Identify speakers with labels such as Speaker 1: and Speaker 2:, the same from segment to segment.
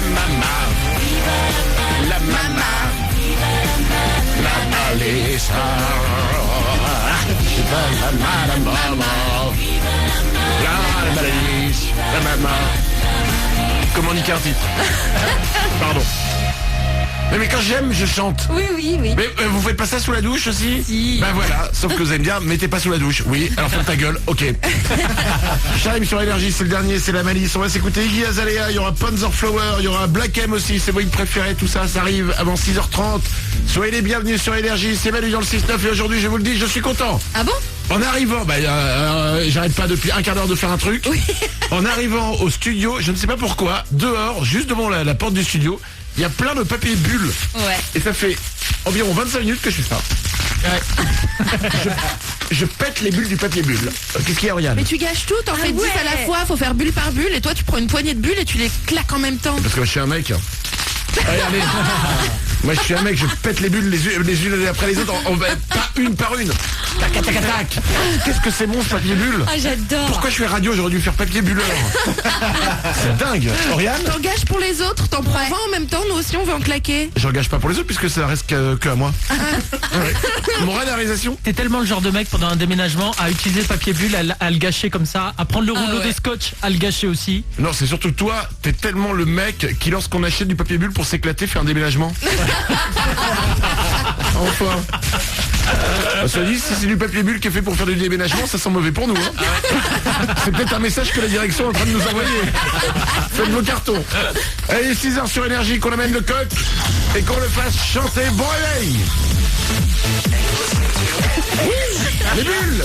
Speaker 1: maman. La maman. La Alissa. Viva la maman. La Alice. La maman. Comment niquer un titre? Pardon. Mais quand j'aime, je chante.
Speaker 2: Oui.
Speaker 1: Mais vous faites pas ça sous la douche aussi?
Speaker 2: Si.
Speaker 1: Ben voilà, sauf que vous aimez bien, mettez pas sous la douche. Oui, alors ferme ta gueule, ok. Charim sur Énergie, c'est le dernier, c'est la malice. On va s'écouter Iggy Azalea, il y aura Panzerflower, il y aura Black M aussi, c'est moi qui préférais, tout ça, ça arrive avant 6h30. Soyez les bienvenus sur Énergie, c'est Manu dans le 6-9 et aujourd'hui, je vous le dis, je suis content.
Speaker 2: Ah bon?
Speaker 1: En arrivant, j'arrête pas depuis un quart d'heure de faire un truc.
Speaker 2: Oui.
Speaker 1: En arrivant au studio, je ne sais pas pourquoi, dehors, juste devant la porte du studio, il y a plein de papier bulles.
Speaker 2: Ouais.
Speaker 1: Et ça fait environ 25 minutes que je fais ça. Je pète les bulles du papier bulle. Qu'est-ce qu'il y a, Oriane?
Speaker 3: Mais tu gâches tout, t'en fais 10 à la fois, faut faire bulle par bulle et toi tu prends une poignée de bulles et tu les claques en même temps.
Speaker 1: Parce que moi, je suis un mec. Regardez. Moi je suis un mec, je pète les bulles les unes après les autres, pas une par une. Tac, tac, tac, tac. Qu'est-ce que c'est bon ce papier bulle?
Speaker 2: Ah, j'adore.
Speaker 1: Pourquoi je fais radio? J'aurais dû faire papier bulleur. C'est dingue. Oriane?
Speaker 3: T'engages pour les autres, t'en prends 20 en même temps, nous aussi on veut en claquer.
Speaker 1: J'engage pas pour les autres puisque ça reste que à moi. Ouais. Morale de la réalisation?
Speaker 4: T'es tellement le genre de mec pendant un déménagement à utiliser le papier bulle, à le gâcher comme ça, à prendre le rouleau de scotch, à le gâcher aussi.
Speaker 1: Non, c'est surtout toi, t'es tellement le mec qui lorsqu'on achète du papier bulle pour s'éclater fait un déménagement. Enfin. Ça dit, si c'est du papier bulle qui est fait pour faire du déménagement, ça sent mauvais pour nous. Hein. C'est peut-être un message que la direction est en train de nous envoyer. Faites vos cartons. Allez, 6h sur Énergie, qu'on amène le coq et qu'on le fasse chanter. Bon réveil. Oui, les bulles.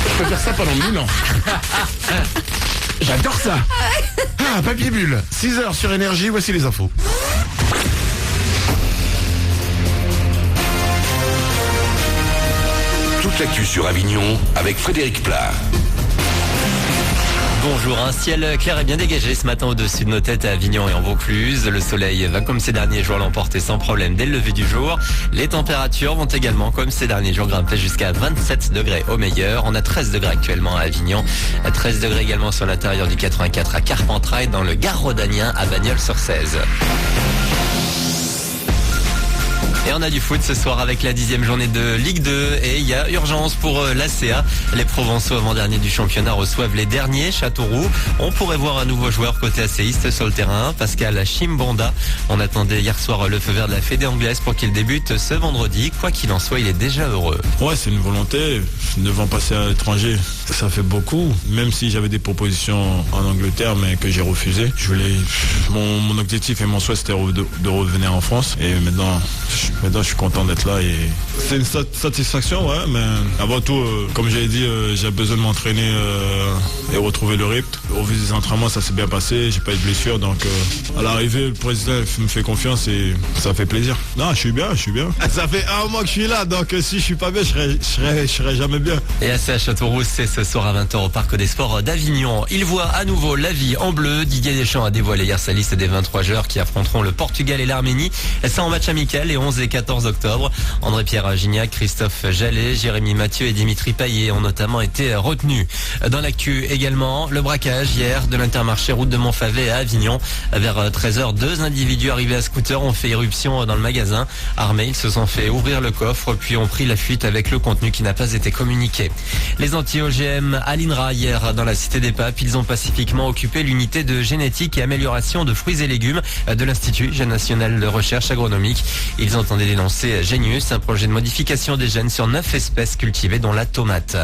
Speaker 1: Je peux faire ça pendant 1000 ans. J'adore ça. Ah, papier bulle. 6h sur Énergie, voici les infos.
Speaker 5: Toute l'actu sur Avignon avec Frédéric Plat.
Speaker 6: Bonjour, un ciel clair et bien dégagé ce matin au-dessus de nos têtes à Avignon et en Vaucluse. Le soleil va comme ces derniers jours l'emporter sans problème dès le lever du jour. Les températures vont également comme ces derniers jours grimper jusqu'à 27 degrés au meilleur. On a 13 degrés actuellement à Avignon, 13 degrés également sur l'intérieur du 84 à Carpentras et dans le Gard rhodanien à Bagnols-sur-Cèze. Et on a du foot ce soir avec la 10e journée de Ligue 2 et il y a urgence pour l'ACA. Les Provençaux avant-derniers du championnat reçoivent les derniers, Châteauroux. On pourrait voir un nouveau joueur côté acéiste sur le terrain, Pascal Chimbonda. On attendait hier soir le feu vert de la Fédé anglaise pour qu'il débute ce vendredi. Quoi qu'il en soit, il est déjà heureux.
Speaker 7: Ouais, c'est une volonté. 9 ans passés à l'étranger, ça fait beaucoup. Même si j'avais des propositions en Angleterre, mais que j'ai refusé. Mon objectif et mon souhait, c'était de revenir en France. Et maintenant, je suis content d'être là et c'est une satisfaction, ouais, mais avant tout, comme j'avais dit, j'ai besoin de m'entraîner et retrouver le rythme. Au vu des entraînements, ça s'est bien passé, j'ai pas eu de blessure, donc à l'arrivée, le président me fait confiance et ça fait plaisir. Non, je suis bien. Ça fait un mois que je suis là, donc si je suis pas bien, je serai jamais bien.
Speaker 6: Et ACA Châteauroux, c'est ce soir à 20h au Parc des Sports d'Avignon. Il voit à nouveau la vie en bleu. Didier Deschamps a dévoilé hier sa liste des 23 joueurs qui affronteront le Portugal et l'Arménie. Ça en match amical les 11 et 14 octobre. André-Pierre Gignac, Christophe Jallet, Jérémy Mathieu et Dimitri Payet ont notamment été retenus. Dans l'actu également, le braquage hier de l'Intermarché route de Montfavet à Avignon. Vers 13h, 2 individus arrivés à scooter ont fait irruption dans le magasin. Armés, ils se sont fait ouvrir le coffre puis ont pris la fuite avec le contenu qui n'a pas été communiqué. Les anti-OGM à l'INRA hier dans la Cité des Papes, ils ont pacifiquement occupé l'unité de génétique et amélioration de fruits et légumes de l'Institut national de recherche agronomique. Ils entendaient dénoncer Genius, un projet de modification des gènes sur 9 espèces cultivées dont la tomate.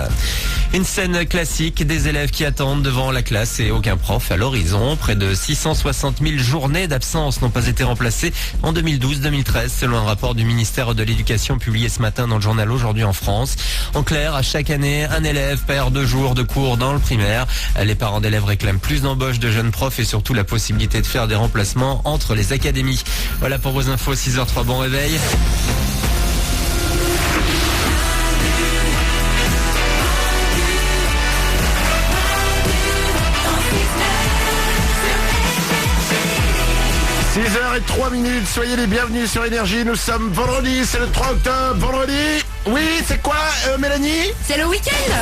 Speaker 6: Une scène classique, des élèves qui attendent devant la classe et aucun prof à l'horizon. Près de 660 000 journées d'absence n'ont pas été remplacées en 2012-2013 selon un rapport du ministère de l'Éducation publié ce matin dans le journal Aujourd'hui en France. En clair, à chaque année, un élève perd 2 jours de cours dans le primaire. Les parents d'élèves réclament plus d'embauches de jeunes profs et surtout la possibilité de faire des remplacements entre les académies. Voilà pour vos infos, 6h03, bon réveil.
Speaker 1: H03, soyez les bienvenus sur Énergie, nous sommes vendredi, c'est le 3 octobre, vendredi. Oui, c'est quoi, Mélanie?
Speaker 3: C'est le week-end.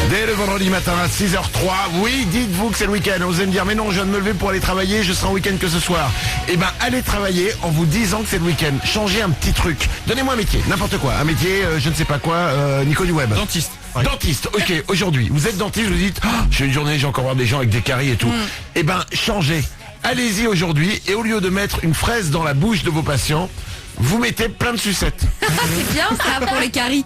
Speaker 1: Dès le vendredi matin à 6h03, oui, dites-vous que c'est le week-end. Vous allez me dire, mais non, je viens de me lever pour aller travailler, je serai en week-end que ce soir. Eh ben, allez travailler en vous disant que c'est le week-end. Changez un petit truc. Donnez-moi un métier, n'importe quoi. Un métier, je ne sais pas quoi, Nico du Web.
Speaker 7: Dentiste.
Speaker 1: Dentiste, ok, aujourd'hui, vous êtes dentiste, vous dites, j'ai une journée, j'ai encore voir des gens avec des caries et tout. Eh ben, changez. Allez-y aujourd'hui, et au lieu de mettre une fraise dans la bouche de vos patients, vous mettez plein de sucettes.
Speaker 3: C'est bien ça pour les caries.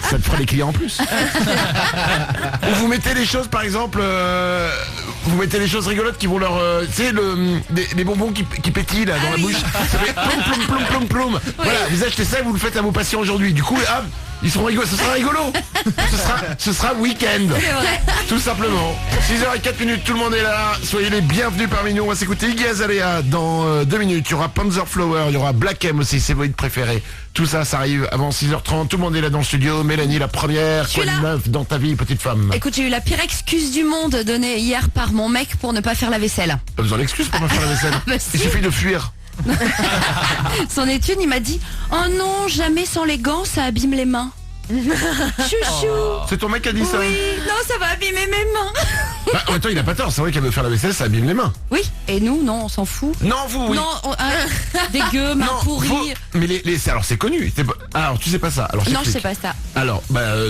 Speaker 1: Ça te fera des clients en plus. Ou vous mettez des choses, par exemple, vous mettez des choses rigolotes qui vont leur... tu sais, des bonbons qui pétillent là, dans la bouche. Ça fait ploum, ploum, ploum, ploum, ploum. Voilà, vous achetez ça et vous le faites à vos patients aujourd'hui. Du coup, hop, ils seront rigolos. Ce sera rigolo. Ce sera week-end. Tout simplement. 6h04, tout le monde est là. Soyez les bienvenus parmi nous. On va s'écouter Iggy Azalea dans 2 minutes. Il y aura Panzerflower, il y aura Black M aussi, c'est vos hits préférés. Tout ça, ça arrive avant 6h30. Tout le monde est là dans le studio. Mélanie, la première. Quoi de neuf dans ta vie, petite femme?
Speaker 3: Écoute, j'ai eu la pire excuse du monde donnée hier par mon mec pour ne pas faire la vaisselle.
Speaker 1: Pas besoin d'excuses pour pas faire la vaisselle.
Speaker 3: Bah si.
Speaker 1: Il suffit de fuir.
Speaker 3: Son étude, il m'a dit, oh non, jamais sans les gants, ça abîme les mains. Chouchou.
Speaker 1: C'est ton mec qui a dit ça?
Speaker 3: Oui, non, ça va abîmer mes mains.
Speaker 1: Bah, en même temps, il a pas tort. C'est vrai qu'elle veut faire la vaisselle, ça abîme les mains.
Speaker 3: Oui, et nous, non, on s'en fout.
Speaker 1: Non, vous, oui.
Speaker 3: Non, dégueu, mains
Speaker 1: Non,
Speaker 3: pourries.
Speaker 1: vous- mais alors c'est connu. Alors tu sais pas ça. Alors
Speaker 3: Non, je
Speaker 1: j'explique.
Speaker 3: sais pas ça.
Speaker 1: Alors,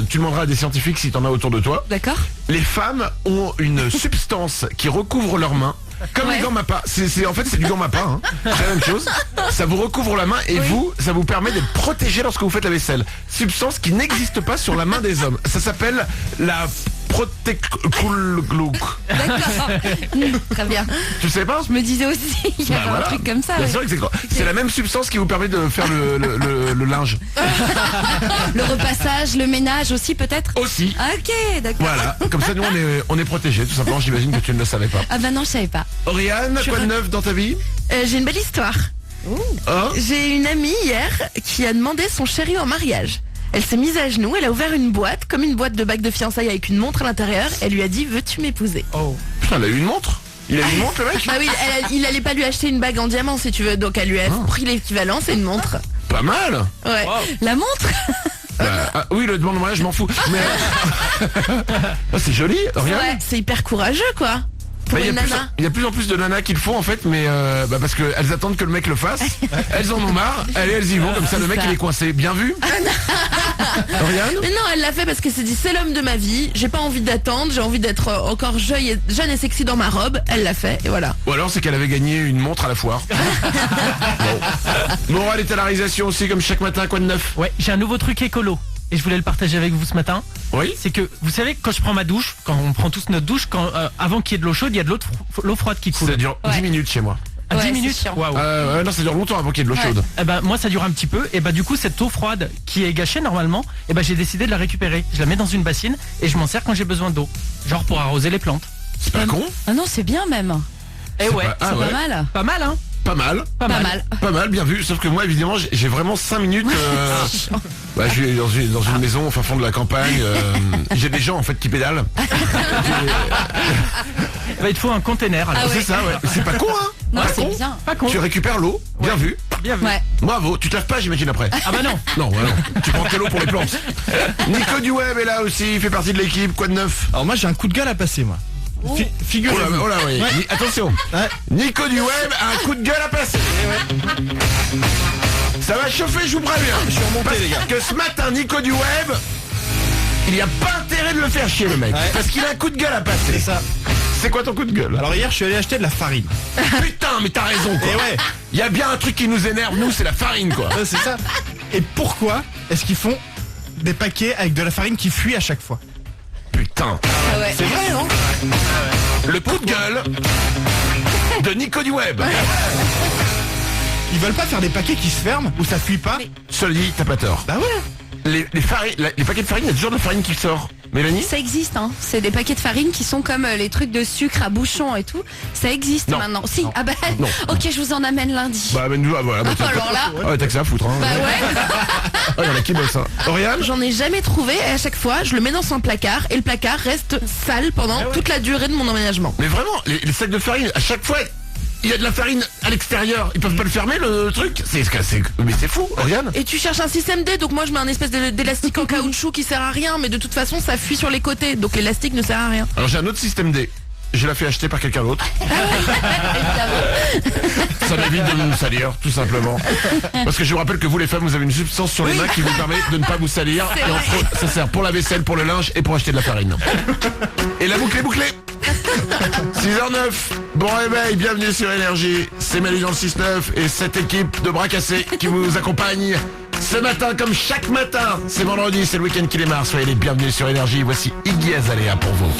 Speaker 1: tu demanderas à des scientifiques si t'en as autour de toi.
Speaker 3: D'accord.
Speaker 1: Les femmes ont une substance qui recouvre leurs mains. Comme
Speaker 3: Ouais.
Speaker 1: les gants Mappa. En fait, c'est du gant Mappa. Hein. C'est la même chose. Ça vous recouvre la main et ça vous permet d'être protégé lorsque vous faites la vaisselle. Substance qui n'existe pas sur la main des hommes. Ça s'appelle la Proteclook.
Speaker 3: D'accord. Très bien.
Speaker 1: Tu sais pas?
Speaker 3: Je me disais aussi, il y avait
Speaker 1: Voilà.
Speaker 3: un truc comme ça.
Speaker 1: Bien
Speaker 3: ouais.
Speaker 1: sûr que c'est la même substance qui vous permet de faire le linge.
Speaker 3: Le repassage, le ménage aussi peut-être.
Speaker 1: Aussi.
Speaker 3: Ok, d'accord.
Speaker 1: Voilà. Comme ça, nous, on est protégés. Tout simplement, j'imagine que tu ne le savais pas.
Speaker 3: Ah bah non, je savais pas.
Speaker 1: Oriane, quoi de neuf dans ta vie?
Speaker 2: J'ai une belle histoire.
Speaker 1: Hein?
Speaker 2: J'ai une amie hier qui a demandé son chéri en mariage. Elle s'est mise à genoux, elle a ouvert une boîte, comme une boîte de bague de fiançailles avec une montre à l'intérieur. Elle lui a dit, veux-tu m'épouser?
Speaker 1: Putain, elle a eu une montre? Il a eu une montre, le mec?
Speaker 2: Ah oui, il allait pas lui acheter une bague en diamant si tu veux, donc elle lui a pris l'équivalent, c'est une montre.
Speaker 1: Pas mal.
Speaker 2: Ouais. La montre?
Speaker 1: Oui, le demande de mariage, je m'en fous. Mais c'est joli, Oriane.
Speaker 2: Ouais, c'est hyper courageux quoi. Pour
Speaker 1: Bah,
Speaker 2: une nana.
Speaker 1: il y a plus en plus de nanas qui le font en fait, mais parce qu'elles attendent que le mec le fasse. Elles en ont marre, elles y vont, comme ça le mec il est coincé. Bien vu? Oriane?
Speaker 2: Mais non, elle l'a fait parce qu'elle s'est dit c'est l'homme de ma vie, j'ai pas envie d'attendre, j'ai envie d'être encore jeune et sexy dans ma robe. Elle l'a fait et voilà.
Speaker 1: Ou alors c'est qu'elle avait gagné une montre à la foire. Bon. Morale est à la réalisation aussi, comme chaque matin, quoi de neuf?
Speaker 4: Ouais, j'ai un nouveau truc écolo. Et je voulais le partager avec vous ce matin.
Speaker 1: Oui.
Speaker 4: C'est que, vous savez, quand je prends ma douche, quand on prend tous notre douche, avant qu'il y ait de l'eau chaude, il y a de l'eau froide qui coule.
Speaker 1: Ça dure 10 minutes chez moi.
Speaker 4: À 10
Speaker 3: Ouais,
Speaker 4: minutes.
Speaker 3: c'est chiant.
Speaker 4: Waouh.
Speaker 1: Non, ça dure longtemps avant qu'il y ait de l'eau chaude.
Speaker 4: Eh ben, moi ça dure un petit peu. Et bah du coup cette eau froide qui est gâchée normalement, et ben j'ai décidé de la récupérer. Je la mets dans une bassine et je m'en sers quand j'ai besoin d'eau. Genre pour arroser les plantes.
Speaker 1: C'est pas con?
Speaker 3: Ah non, c'est bien même.
Speaker 4: Et ouais,
Speaker 1: pas- Ah
Speaker 3: C'est
Speaker 1: ouais.
Speaker 3: pas mal.
Speaker 4: pas mal hein.
Speaker 1: Pas mal.
Speaker 4: Pas mal.
Speaker 1: Pas mal, bien vu. Sauf que moi, évidemment, j'ai vraiment 5 minutes. Je suis dans une maison au fin fond de la campagne. J'ai des gens en fait qui pédalent.
Speaker 4: Bah, il te faut un container. Alors.
Speaker 3: Ah ouais.
Speaker 1: C'est ça, ouais. C'est pas con, hein?
Speaker 3: Non,
Speaker 1: Pas
Speaker 3: c'est
Speaker 1: con.
Speaker 3: bien.
Speaker 4: Pas con.
Speaker 1: Tu récupères l'eau. Bien vu.
Speaker 4: Bien vu.
Speaker 3: Ouais.
Speaker 1: Bravo. Tu te laves pas, j'imagine, après.
Speaker 4: Ah bah non.
Speaker 1: Non, voilà. Tu prends quelle eau pour les plantes. Nico du Web est là aussi. Il fait partie de l'équipe. Quoi de neuf?
Speaker 7: Alors moi j'ai un coup de gueule à passer moi.
Speaker 1: Oh là,
Speaker 7: Figurez-vous.
Speaker 1: oh là, oui. Attention.
Speaker 7: Ouais.
Speaker 1: Nico du Web a un coup de gueule à passer. Ça va chauffer, je vous préviens.
Speaker 7: Je suis remonté,
Speaker 1: Parce
Speaker 7: les gars.
Speaker 1: que ce matin, Nico du Web, il n'y a pas intérêt de le faire chier, le mec.
Speaker 7: Ouais.
Speaker 1: Parce qu'il a un coup de gueule à passer.
Speaker 7: C'est ça.
Speaker 1: C'est quoi ton coup de gueule?
Speaker 7: Alors hier je suis allé acheter de la farine.
Speaker 1: Putain, mais t'as raison, quoi.
Speaker 7: Et ouais.
Speaker 1: Il y a bien un truc qui nous énerve, nous, c'est la farine, quoi.
Speaker 7: Ouais, c'est ça. Et pourquoi est-ce qu'ils font des paquets avec de la farine qui fuit à chaque fois?
Speaker 1: Putain.
Speaker 3: Ah ouais.
Speaker 7: C'est vrai non?
Speaker 1: Le coup de gueule de Nico du Web.
Speaker 8: Ils veulent pas faire des paquets qui se ferment, où ça fuit pas?
Speaker 1: Cela dit, t'as pas tort.
Speaker 8: Bah ouais.
Speaker 1: Les paquets de farine, il y a toujours de la farine qui sort. Mélanie?
Speaker 3: Ça existe, hein. C'est des paquets de farine qui sont comme les trucs de sucre à bouchon et tout. Ça existe
Speaker 1: Non.
Speaker 3: maintenant. Si, ah bah,
Speaker 1: Non.
Speaker 3: ok, je vous en amène lundi.
Speaker 1: Bah amène-nous, voilà. Bah,
Speaker 3: Alors là,
Speaker 1: Ah ouais, t'as que ça à foutre, hein.
Speaker 3: bah ouais.
Speaker 1: Ah, il y en a qui bossent, hein. Oriane?
Speaker 2: J'en ai jamais trouvé et à chaque fois, je le mets dans un placard et le placard reste sale pendant toute la durée de mon emménagement.
Speaker 1: Mais vraiment, les sacs de farine, à chaque fois, il y a de la farine à l'extérieur. Ils peuvent pas le fermer, le truc? Mais c'est fou, Oriane.
Speaker 2: Et tu cherches un système D, donc moi je mets un espèce d'élastique en caoutchouc qui sert à rien, mais de toute façon ça fuit sur les côtés, donc l'élastique ne sert à rien.
Speaker 1: Alors j'ai un autre système D. Je l'ai fait acheter par quelqu'un d'autre. Ça m'évite de me salir, tout simplement. Parce que je vous rappelle que vous les femmes, vous avez une substance sur les mains qui vous permet de ne pas vous salir. Et entre autres, ça sert pour la vaisselle, pour le linge et pour acheter de la farine. Et la boucle est bouclée. 6h09, bon réveil, bienvenue sur Énergie. C'est Mali dans le 6-9 et cette équipe de bras cassés qui vous accompagne ce matin comme chaque matin. C'est vendredi, c'est le week-end qui démarre. Soyez les bienvenus sur Énergie. Voici Iggy Azalea pour vous.